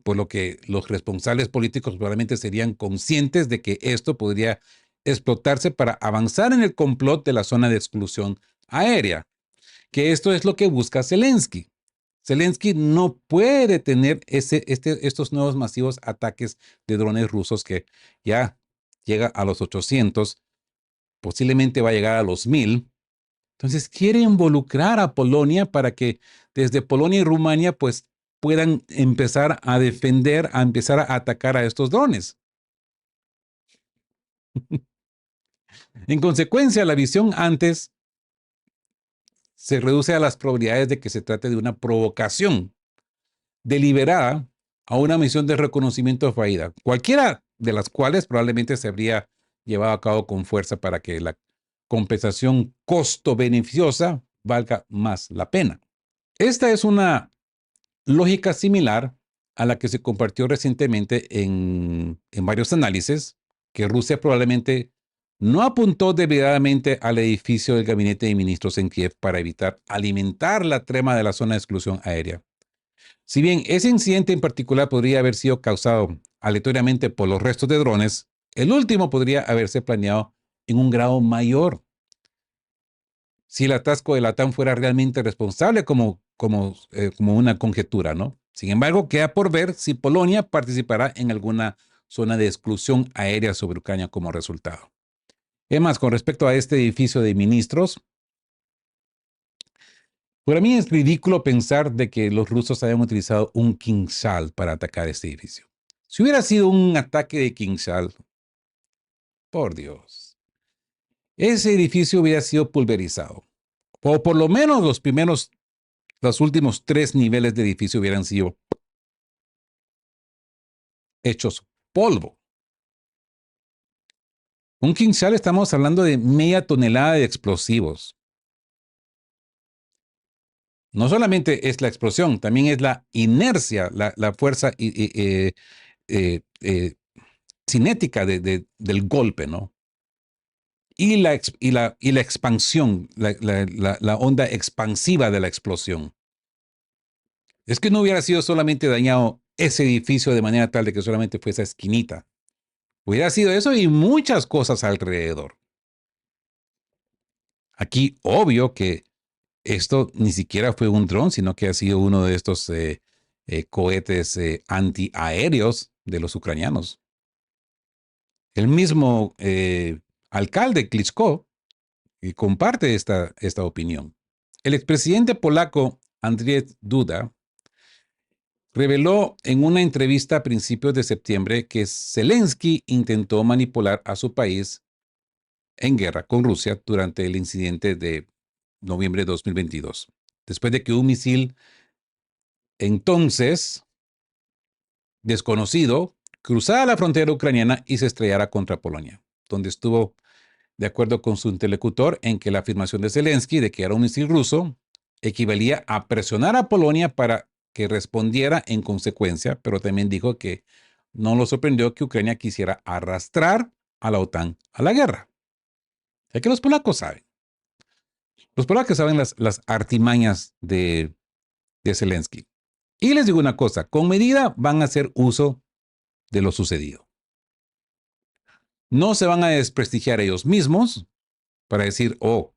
por lo que los responsables políticos probablemente serían conscientes de que esto podría explotarse para avanzar en el complot de la zona de exclusión aérea, que esto es lo que busca Zelensky. Zelensky no puede tener estos nuevos masivos ataques de drones rusos que ya llega a los 800, posiblemente va a llegar a los 1000. Entonces quiere involucrar a Polonia para que desde Polonia y Rumania pues puedan empezar a defender, a empezar a atacar a estos drones. En consecuencia, la visión antes se reduce a las probabilidades de que se trate de una provocación deliberada a una misión de reconocimiento fallida, cualquiera de las cuales probablemente se habría llevado a cabo con fuerza para que la compensación costo-beneficiosa valga más la pena. Esta es una lógica similar a la que se compartió recientemente en varios análisis, que Rusia probablemente no apuntó debidamente al edificio del gabinete de ministros en Kiev para evitar alimentar la trama de la zona de exclusión aérea. Si bien ese incidente en particular podría haber sido causado aleatoriamente por los restos de drones, el último podría haberse planeado en un grado mayor. Si el atasco de la OTAN fuera realmente responsable como una conjetura, ¿no? Sin embargo, queda por ver si Polonia participará en alguna zona de exclusión aérea sobre Ucrania como resultado. Es más, con respecto a este edificio de ministros, para mí es ridículo pensar de que los rusos hayan utilizado un Kinzhal para atacar este edificio. Si hubiera sido un ataque de Kinzhal, por Dios, ese edificio hubiera sido pulverizado. O por lo menos los últimos 3 niveles de edificio hubieran sido hechos polvo. Un Kinzhal, estamos hablando de media tonelada de explosivos. No solamente es la explosión, también es la inercia, la fuerza cinética del golpe, ¿no? Y la expansión, la onda expansiva de la explosión. Es que no hubiera sido solamente dañado ese edificio de manera tal de que solamente fuese esa esquinita. Hubiera sido eso y muchas cosas alrededor. Aquí, obvio que esto ni siquiera fue un dron, sino que ha sido uno de estos cohetes antiaéreos de los ucranianos. El mismo alcalde Klitschko comparte esta opinión. El expresidente polaco Andrzej Duda reveló en una entrevista a principios de septiembre que Zelensky intentó manipular a su país en guerra con Rusia durante el incidente de noviembre de 2022, después de que un misil entonces desconocido cruzara la frontera ucraniana y se estrellara contra Polonia, donde estuvo de acuerdo con su interlocutor en que la afirmación de Zelensky de que era un misil ruso equivalía a presionar a Polonia para que respondiera en consecuencia, pero también dijo que no lo sorprendió que Ucrania quisiera arrastrar a la OTAN a la guerra. Es que los polacos saben. Los polacos saben las artimañas de Zelensky. Y les digo una cosa, con medida van a hacer uso de lo sucedido. No se van a desprestigiar ellos mismos para decir, oh,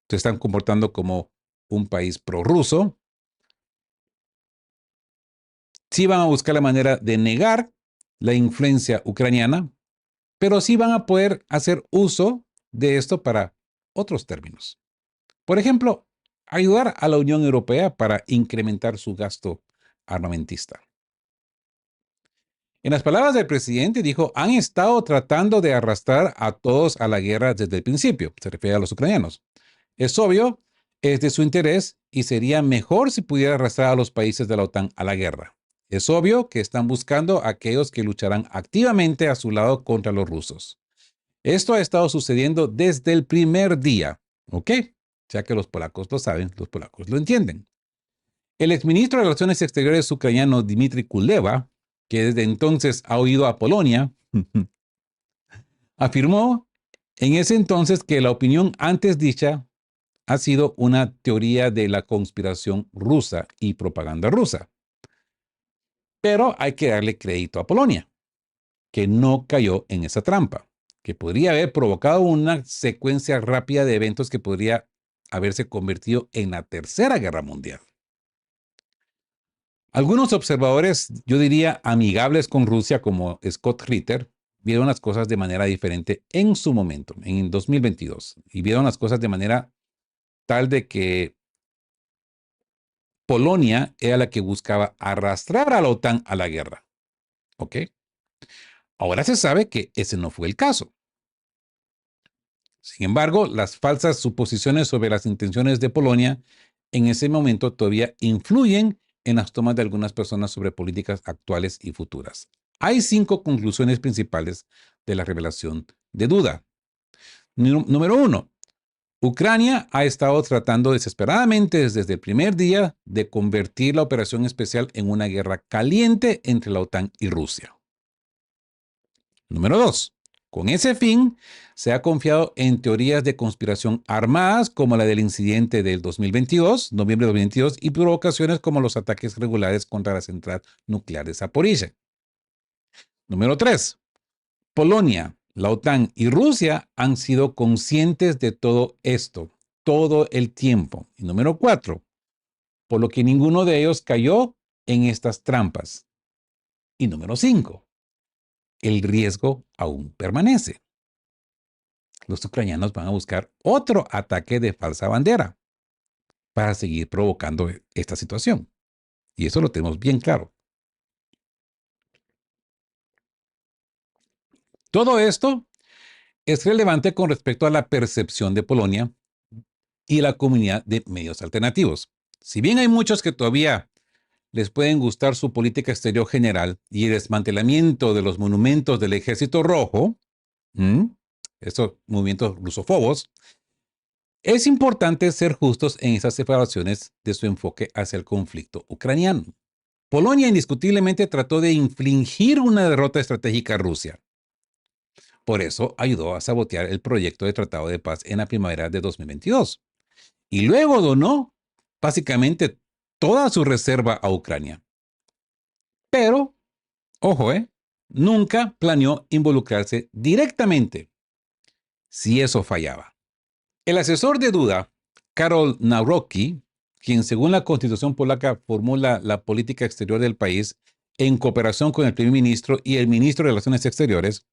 se están comportando como un país prorruso. Sí van a buscar la manera de negar la influencia ucraniana, pero sí van a poder hacer uso de esto para otros términos. Por ejemplo, ayudar a la Unión Europea para incrementar su gasto armamentista. En las palabras del presidente, dijo, han estado tratando de arrastrar a todos a la guerra desde el principio. Se refiere a los ucranianos. Es obvio, es de su interés y sería mejor si pudiera arrastrar a los países de la OTAN a la guerra. Es obvio que están buscando a aquellos que lucharán activamente a su lado contra los rusos. Esto ha estado sucediendo desde el primer día, ¿ok? Ya que los polacos lo saben, los polacos lo entienden. El exministro de Relaciones Exteriores ucraniano Dmitry Kuleba, que desde entonces ha oído a Polonia, afirmó en ese entonces que la opinión antes dicha ha sido una teoría de la conspiración rusa y propaganda rusa. Pero hay que darle crédito a Polonia, que no cayó en esa trampa, que podría haber provocado una secuencia rápida de eventos que podría haberse convertido en la Tercera Guerra Mundial. Algunos observadores, yo diría amigables con Rusia, como Scott Ritter, vieron las cosas de manera diferente en su momento, en 2022, y vieron las cosas de manera tal de que Polonia era la que buscaba arrastrar a la OTAN a la guerra. ¿Ok? Ahora se sabe que ese no fue el caso. Sin embargo, las falsas suposiciones sobre las intenciones de Polonia en ese momento todavía influyen en las tomas de algunas personas sobre políticas actuales y futuras. Hay 5 conclusiones principales de la revelación de Duda. Número 1. Ucrania ha estado tratando desesperadamente desde el primer día de convertir la operación especial en una guerra caliente entre la OTAN y Rusia. Número 2. Con ese fin, se ha confiado en teorías de conspiración armadas como la del incidente del 2022, noviembre de 2022, y provocaciones como los ataques regulares contra la central nuclear de Zaporizhia. Número 3. Polonia, la OTAN y Rusia han sido conscientes de todo esto todo el tiempo. Y número 4, por lo que ninguno de ellos cayó en estas trampas. Y número 5, el riesgo aún permanece. Los ucranianos van a buscar otro ataque de falsa bandera para seguir provocando esta situación. Y eso lo tenemos bien claro. Todo esto es relevante con respecto a la percepción de Polonia y la comunidad de medios alternativos. Si bien hay muchos que todavía les pueden gustar su política exterior general y el desmantelamiento de los monumentos del Ejército Rojo, estos movimientos rusofobos, es importante ser justos en esas evaluaciones de su enfoque hacia el conflicto ucraniano. Polonia indiscutiblemente trató de infligir una derrota estratégica a Rusia. Por eso ayudó a sabotear el proyecto de tratado de paz en la primavera de 2022. Y luego donó básicamente toda su reserva a Ucrania. Pero, ojo, nunca planeó involucrarse directamente si eso fallaba. El asesor de Duda, Karol Nawrocki, quien según la Constitución polaca formula la política exterior del país en cooperación con el primer ministro y el ministro de Relaciones Exteriores,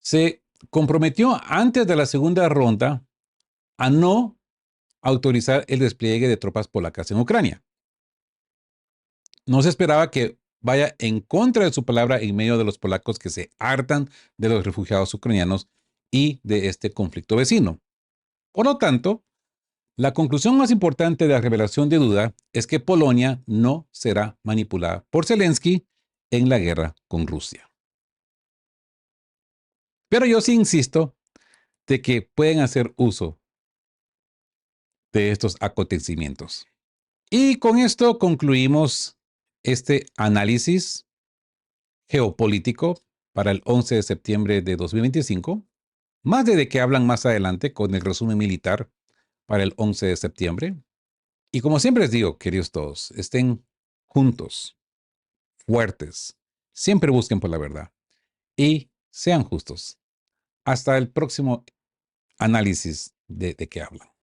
se comprometió antes de la segunda ronda a no autorizar el despliegue de tropas polacas en Ucrania. No se esperaba que vaya en contra de su palabra en medio de los polacos que se hartan de los refugiados ucranianos y de este conflicto vecino. Por lo tanto, la conclusión más importante de la revelación de Duda es que Polonia no será manipulada por Zelensky en la guerra con Rusia. Pero yo sí insisto de que pueden hacer uso de estos acontecimientos. Y con esto concluimos este análisis geopolítico para el 11 de septiembre de 2025. Más de qué hablan más adelante con el resumen militar para el 11 de septiembre. Y como siempre les digo, queridos todos, estén juntos, fuertes, siempre busquen por la verdad y sean justos. Hasta el próximo análisis de qué hablan.